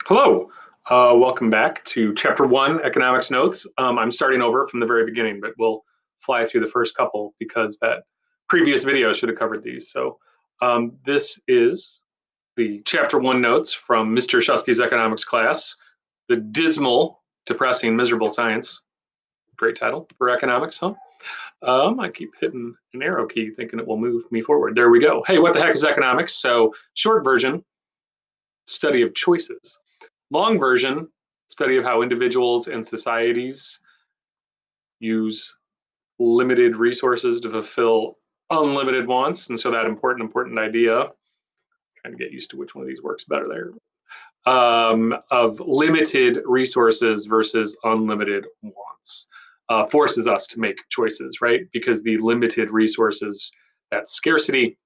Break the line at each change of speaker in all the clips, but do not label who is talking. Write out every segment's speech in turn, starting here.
Hello, welcome back to Chapter 1, Economics Notes. I'm starting over from the very beginning, but we'll fly through the first couple because that previous video should have covered these. So this is the Chapter 1 notes from Mr. Schusky's economics class, The Dismal, Depressing, Miserable Science. Great title for economics, huh? I keep hitting an arrow key thinking it will move me forward. There we go. Hey, what the heck is economics? So short version, study of choices. Long version, study of how individuals and societies use limited resources to fulfill unlimited wants. And so that important idea, trying to get used to which one of these works better there, of limited resources versus unlimited wants, forces us to make choices, right? Because the limited resources, that's scarcity,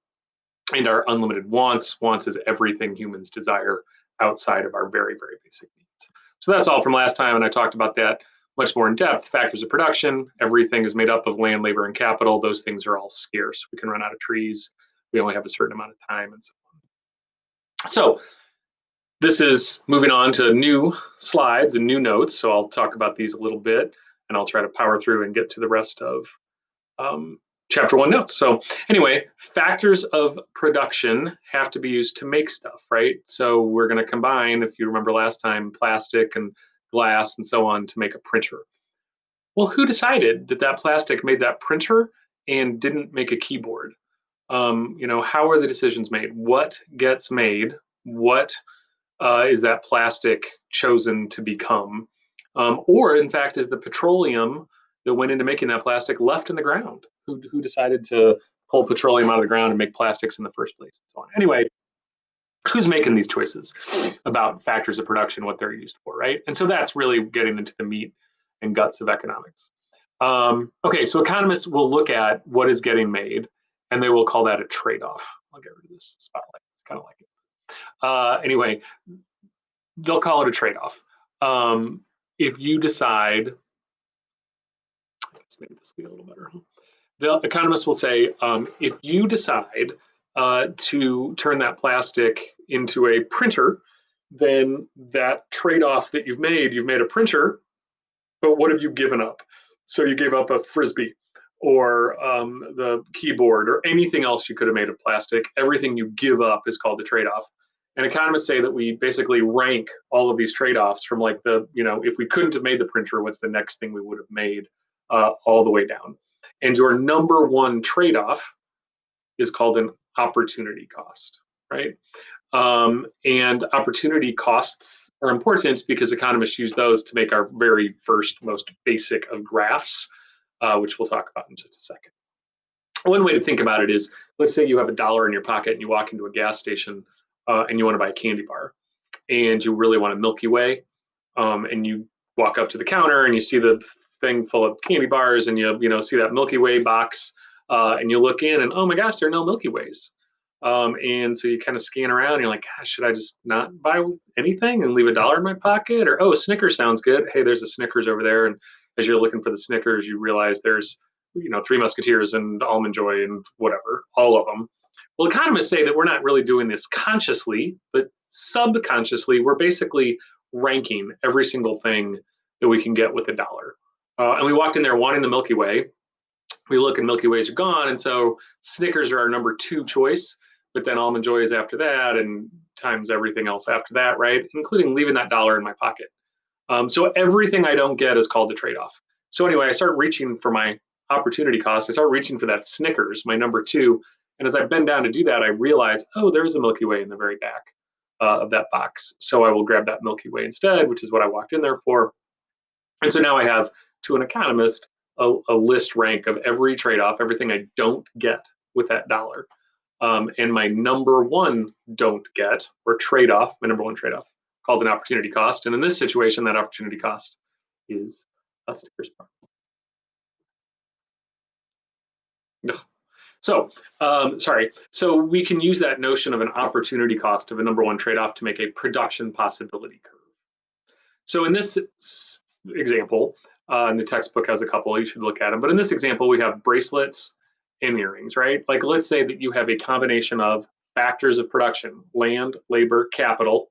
and our unlimited wants is everything humans desire outside of our very basic needs. So that's all from last time, and I talked about that much more in depth. Factors of production: everything is made up of land, labor, and capital. Those things are all scarce. We can run out of trees. We only have a certain amount of time, and so on. So this is moving on to new slides and new notes. So I'll talk about these a little bit, and I'll try to power through and get to the rest of um, chapter 1 notes. So anyway, factors of production have to be used to make stuff, right? So we're going to combine, if you remember last time, plastic and glass and so on to make a printer. Well, who decided that that plastic made that printer and didn't make a keyboard? How are the decisions made? What gets made? What is that plastic chosen to become? Or, in fact, is the petroleum that went into making that plastic left in the ground? Who decided to pull petroleum out of the ground and make plastics in the first place? And so on. Anyway, who's making these choices about factors of production, what they're used for, right? And so that's really getting into the meat and guts of economics. Okay, so economists will look at what is getting made, and they will call that a trade-off. I'll get rid of this spotlight. I kind of like it. Anyway, they'll call it a trade-off. If you decide, let's make this be a little better. The economists will say, if you decide to turn that plastic into a printer, then that trade-off that you've made a printer, but what have you given up? So you gave up a frisbee or the keyboard or anything else you could have made of plastic. Everything you give up is called the trade-off. And economists say that we basically rank all of these trade-offs from like if we couldn't have made the printer, what's the next thing we would have made, all the way down. And your number one trade-off is called an opportunity cost, right? And opportunity costs are important because economists use those to make our very first, most basic of graphs, which we'll talk about in just a second. One way to think about it is, let's say you have $1 in your pocket and you walk into a gas station and you want to buy a candy bar, and you really want a Milky Way, and you walk up to the counter and you see the thing full of candy bars, and you see that Milky Way box, and you look in and oh my gosh, there are no Milky Ways. And so you kind of scan around and you're like, gosh, should I just not buy anything and leave $1 in my pocket? Or, oh, Snickers sounds good. Hey, there's a Snickers over there. And as you're looking for the Snickers, you realize there's, Three Musketeers and Almond Joy and whatever, all of them. Well, economists say that we're not really doing this consciously, but subconsciously, we're basically ranking every single thing that we can get with $1. And we walked in there wanting the Milky Way. We look and Milky Ways are gone. And so Snickers are our number two choice, but then Almond Joy is after that, and times everything else after that, right? Including leaving that $1 in my pocket. So everything I don't get is called the trade-off. So anyway, I start reaching for my opportunity cost. I start reaching for that Snickers, my number two. And as I bend down to do that, I realize, oh, there is a Milky Way in the very back of that box. So I will grab that Milky Way instead, which is what I walked in there for. And so now I have, to an economist, a list rank of every trade-off, everything I don't get with that $1. And my number one don't get, or trade-off, my number one trade-off, called an opportunity cost. And in this situation, that opportunity cost is a Snickers bar. So, sorry. So we can use that notion of an opportunity cost of a number one trade-off to make a production possibility curve. So in this example, and the textbook has a couple, you should look at them. But in this example, we have bracelets and earrings, right? Like let's say that you have a combination of factors of production: land, labor, capital,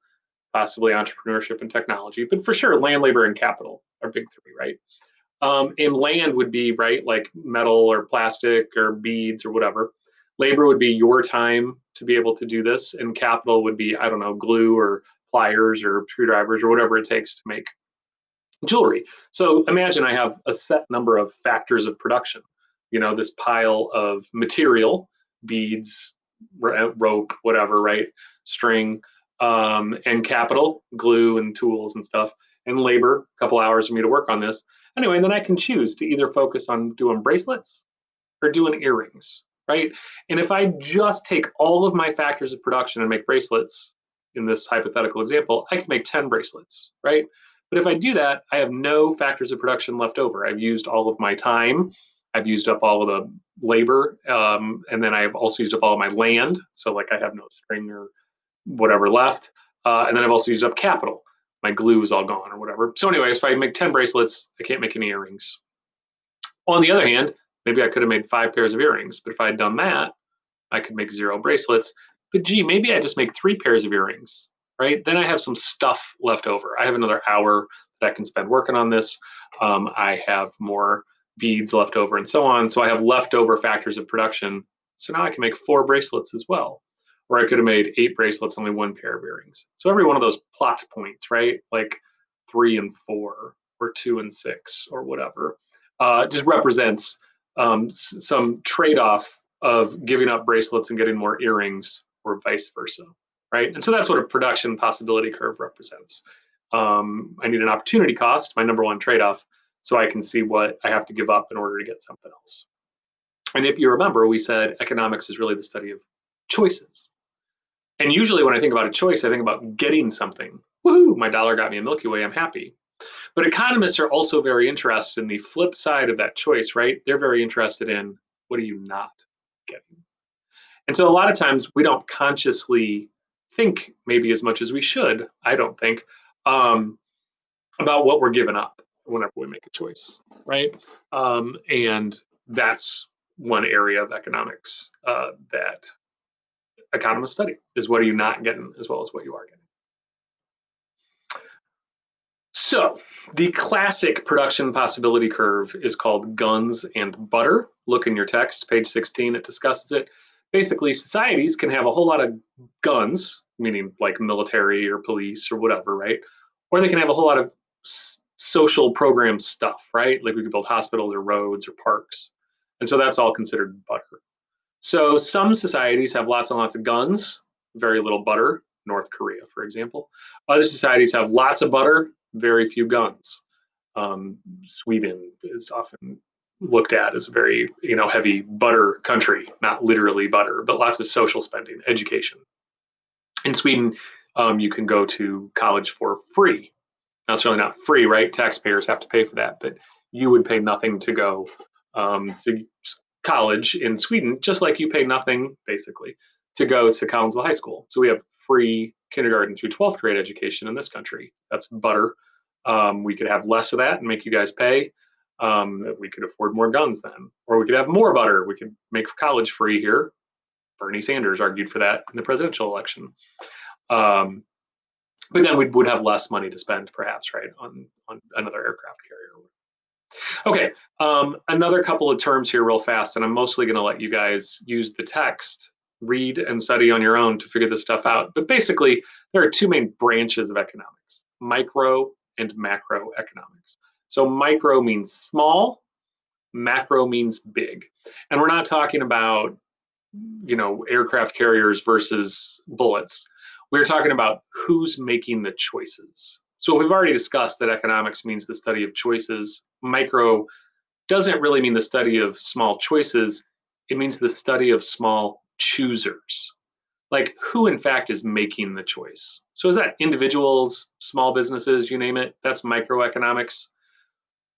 possibly entrepreneurship and technology, but for sure, land, labor, and capital are big three, right? And land would be, right, like metal or plastic or beads or whatever. Labor would be your time to be able to do this, and capital would be, I don't know, glue or pliers or screwdrivers or whatever it takes to make jewelry. So imagine I have a set number of factors of production, this pile of material, beads, rope, whatever, right? String, and capital, glue and tools and stuff, and labor, a couple hours for me to work on this. Anyway, and then I can choose to either focus on doing bracelets or doing earrings, right? And if I just take all of my factors of production and make bracelets, in this hypothetical example, I can make 10 bracelets, right? But if I do that, I have no factors of production left over. I've used all of my time. I've used up all of the labor. And then I've also used up all of my land. So like I have no string or whatever left. And then I've also used up capital. My glue is all gone or whatever. So anyways, if I make 10 bracelets, I can't make any earrings. On the other hand, maybe I could have made 5 pairs of earrings, but if I had done that, I could make 0 bracelets. But gee, maybe I just make 3 pairs of earrings, right? Then I have some stuff left over. I have another hour that I can spend working on this. I have more beads left over and so on. So I have leftover factors of production. So now I can make 4 bracelets as well. Or I could have made 8 bracelets, only 1 pair of earrings. So every one of those plot points, right? Like 3 and 4 or 2 and 6 or whatever, just represents some trade-off of giving up bracelets and getting more earrings or vice versa, right? And so that's what a production possibility curve represents. I need an opportunity cost, my number one trade-off, so I can see what I have to give up in order to get something else. And if you remember, we said economics is really the study of choices. And usually when I think about a choice, I think about getting something. Woohoo, my dollar got me a Milky Way, I'm happy. But economists are also very interested in the flip side of that choice, right? They're very interested in what are you not getting? And so a lot of times we don't consciously think maybe as much as we should, I don't think, about what we're giving up whenever we make a choice, right? And that's one area of economics that economists study is what are you not getting as well as what you are getting. So the classic production possibility curve is called guns and butter. Look in your text, page 16, it discusses it. Basically, societies can have a whole lot of guns, meaning like military or police or whatever, right? Or they can have a whole lot of social program stuff, right? Like we could build hospitals or roads or parks. And so that's all considered butter. So some societies have lots and lots of guns, very little butter, North Korea, for example. Other societies have lots of butter, very few guns. Sweden is often looked at as a very heavy butter country, not literally butter, but lots of social spending, education. In Sweden, you can go to college for free. Now, it's really not free, right? Taxpayers have to pay for that, but you would pay nothing to go to college in Sweden, just like you pay nothing, basically, to go to Collinsville High School. So we have free kindergarten through 12th grade education in this country. That's butter. We could have less of that and make you guys pay. We could afford more guns then. Or we could have more butter. We could make college free here. Bernie Sanders argued for that in the presidential election. But then we would have less money to spend, perhaps, right, on another aircraft carrier. Okay, another couple of terms here real fast, and I'm mostly going to let you guys use the text, read and study on your own to figure this stuff out. But basically, there are 2 main branches of economics, micro and macroeconomics. So micro means small, macro means big. And we're not talking about, aircraft carriers versus bullets. We're talking about who's making the choices. So we've already discussed that economics means the study of choices. Micro doesn't really mean the study of small choices. It means the study of small choosers. Like who in fact is making the choice. So is that individuals, small businesses, you name it? That's microeconomics.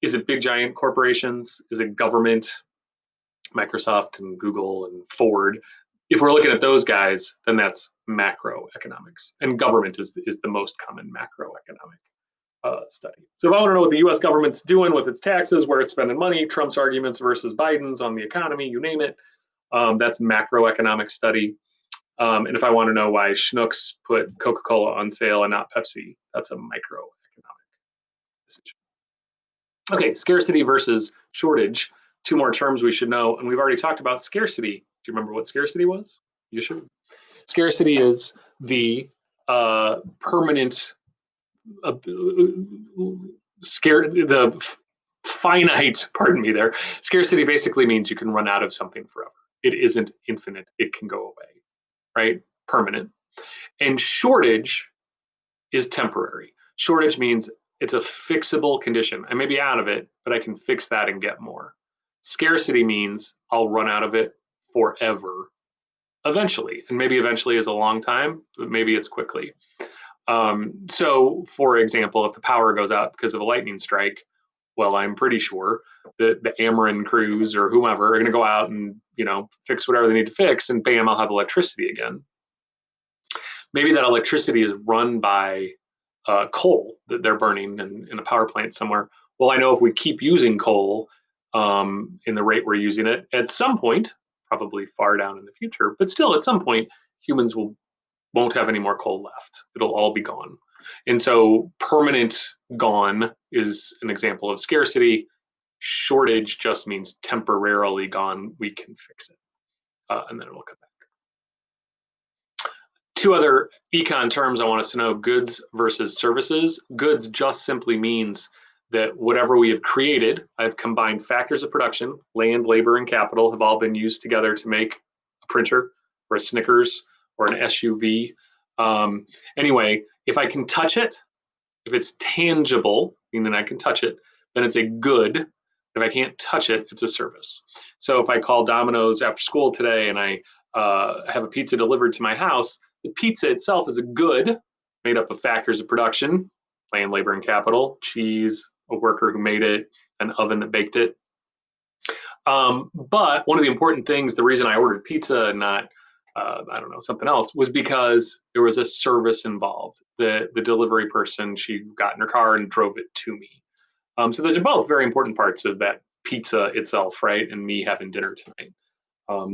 Is it big giant corporations? Is it government? Microsoft and Google and Ford. If we're looking at those guys, then that's macroeconomics. And government is the most common macroeconomic study. So if I want to know what the US government's doing with its taxes, where it's spending money, Trump's arguments versus Biden's on the economy, you name it, that's macroeconomic study. And if I want to know why Schnucks put Coca-Cola on sale and not Pepsi, that's a microeconomic decision. Okay, scarcity versus shortage. Two more terms we should know, and we've already talked about scarcity. Do you remember what scarcity was? You should. Scarcity is the permanent, uh, the finite. Pardon me. There, scarcity basically means you can run out of something forever. It isn't infinite. It can go away, right? Permanent. And shortage is temporary. Shortage means it's a fixable condition. I may be out of it, but I can fix that and get more. Scarcity means I'll run out of it forever, eventually. And maybe eventually is a long time, but maybe it's quickly. So, for example, if the power goes out because of a lightning strike, well, I'm pretty sure that the Ameren crews or whomever are going to go out and fix whatever they need to fix, and bam, I'll have electricity again. Maybe that electricity is run by coal that they're burning in a power plant somewhere. Well, I know if we keep using coal in the rate we're using it, at some point, probably far down in the future, but still at some point, humans won't have any more coal left. It'll all be gone. And so permanent gone is an example of scarcity. Shortage just means temporarily gone. We can fix it, and then it'll come back. Two other econ terms I want us to know: goods versus services. Goods just simply means that whatever we have created, I've combined factors of production, land, labor, and capital have all been used together to make a printer or a Snickers or an SUV. Anyway, if I can touch it, if it's tangible, meaning I can touch it, then it's a good. If I can't touch it, it's a service. So if I call Domino's after school today and I have a pizza delivered to my house, the pizza itself is a good made up of factors of production, land, labor, and capital, cheese, a worker who made it, an oven that baked it. But one of the important things, the reason I ordered pizza and not, I don't know, something else, was because there was a service involved. The delivery person, she got in her car and drove it to me. So those are both very important parts of that pizza itself, right? And me having dinner tonight.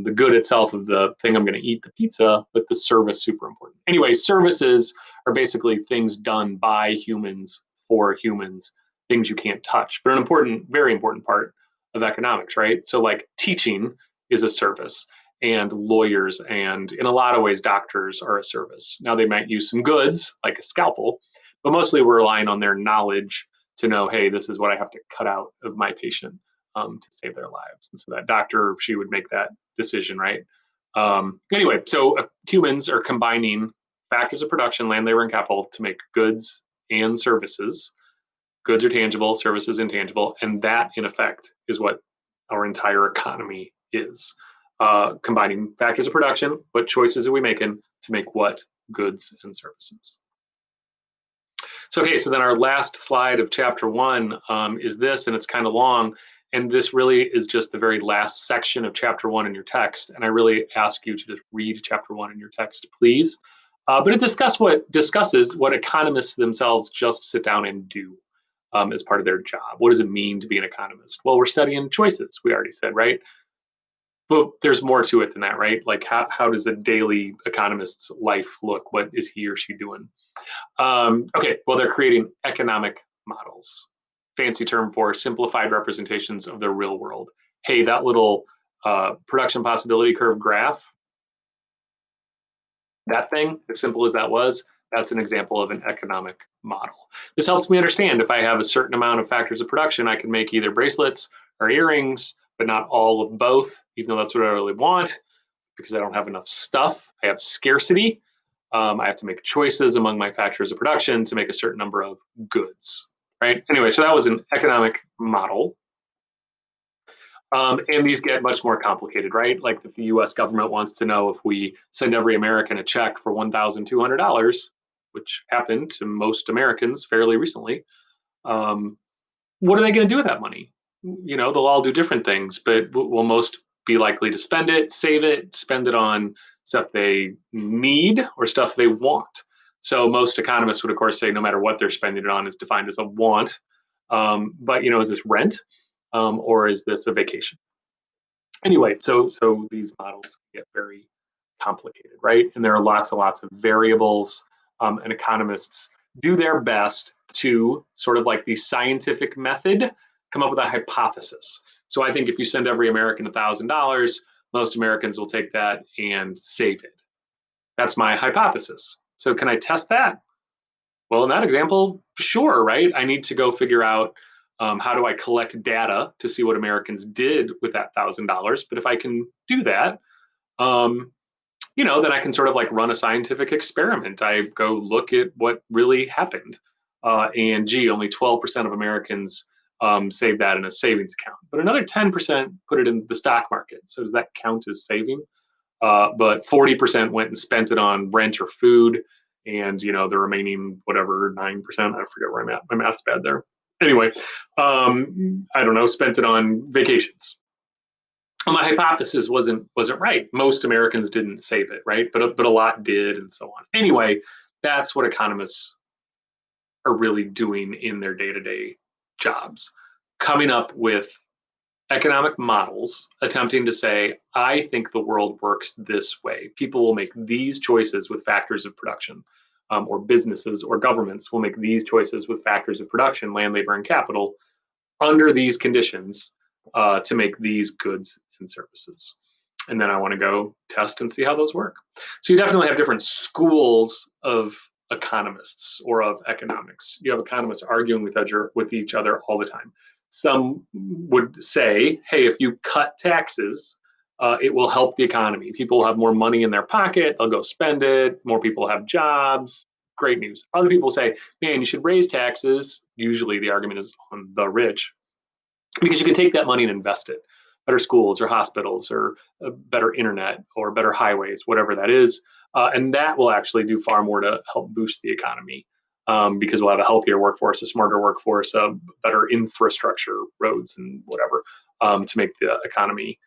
The good itself of the thing I'm going to eat, the pizza, but the service super important. Anyway, services are basically things done by humans for humans, things you can't touch, but an important, very important part of economics, right? So like teaching is a service, and lawyers and in a lot of ways doctors are a service. Now they might use some goods like a scalpel, but mostly we're relying on their knowledge to know, hey, this is what I have to cut out of my patient to save their lives. And so that doctor, she would make that decision, right? Anyway, so humans are combining factors of production, land, labor, and capital to make goods and services. Goods are tangible, services intangible, and that, in effect, is what our entire economy is. Combining factors of production, what choices are we making to make what goods and services? So, okay, so then our last slide of chapter one is this, and it's kind of long. And this really is just the very last section of chapter one in your text. And I really ask you to just read chapter one in your text, please. But it discusses what economists themselves just sit down and do as part of their job. What does it mean to be an economist? Well, we're studying choices, we already said, right? But there's more to it than that, right? Like how does a daily economist's life look? What is he or she doing? Okay, well, they're creating economic models. Fancy term for simplified representations of the real world. Hey, that little production possibility curve graph, that thing, as simple as that was, that's an example of an economic model. This helps me understand if I have a certain amount of factors of production, I can make either bracelets or earrings, but not all of both, even though that's what I really want, because I don't have enough stuff. I have scarcity. I have to make choices among my factors of production to make a certain number of goods, right? Anyway, so that was an economic model. And these get much more complicated, right? Like if the US government wants to know if we send every American a check for $1,200, which happened to most Americans fairly recently, what are they going to do with that money? They'll all do different things, but will most be likely to spend it, save it, spend it on stuff they need or stuff they want? So most economists would, of course, say no matter what they're spending it on is defined as a want. But is this rent or is this a vacation? Anyway, so these models get very complicated, right? And there are lots and lots of variables, and economists do their best to sort of like the scientific method come up with a hypothesis. So I think if you send every American $1,000, most Americans will take that and save it. That's my hypothesis. So can I test that? Well, in that example, sure, right? I need to go figure out how do I collect data to see what Americans did with that $1,000. But if I can do that, um, then I can sort of like run a scientific experiment. I go look at what really happened. And gee, only 12% of Americans save that in a savings account, but another 10% put it in the stock market. So does that count as saving? But 40% went and spent it on rent or food, and the remaining whatever 9%, I forget where I'm at. My math's bad there. Anyway, I don't know, spent it on vacations. My hypothesis wasn't right. Most Americans didn't save it, right? But a lot did, and so on. Anyway, that's what economists are really doing in their day-to-day jobs, coming up with economic models attempting to say, I think the world works this way. People will make these choices with factors of production, or businesses or governments will make these choices with factors of production, land, labor, and capital, under these conditions to make these goods and services. And then I want to go test and see how those work. So you definitely have different schools of economists or of economics. You have economists arguing with each other all the time. Some would say, hey, if you cut taxes, it will help the economy. People will have more money in their pocket, they'll go spend it, more people have jobs. Great news. Other people say, man, you should raise taxes. Usually the argument is on the rich, because you can take that money and invest it. Better schools or hospitals or better internet or better highways, whatever that is. And that will actually do far more to help boost the economy, because we'll have a healthier workforce, a smarter workforce, a better infrastructure, roads and whatever, to make the economy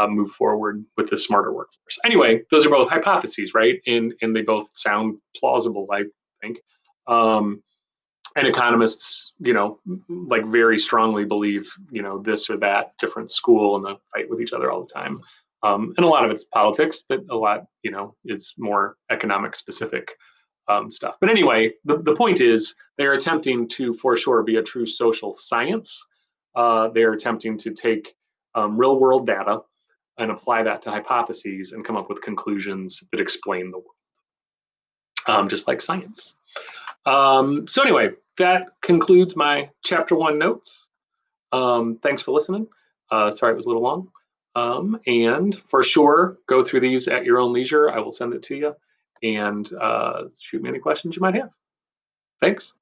move forward with the smarter workforce. Anyway, those are both hypotheses, right? And they both sound plausible, I think. And economists, like very strongly believe, this or that different school, and they fight with each other all the time. And a lot of it's politics, but a lot, is more economic specific stuff. But anyway, the point is they're attempting to, for sure, be a true social science. They're attempting to take real world data and apply that to hypotheses and come up with conclusions that explain the world, just like science. So anyway, that concludes my chapter 1 notes. Thanks for listening. Sorry it was a little long. And for sure, go through these at your own leisure. I will send it to you, and shoot me any questions you might have. Thanks.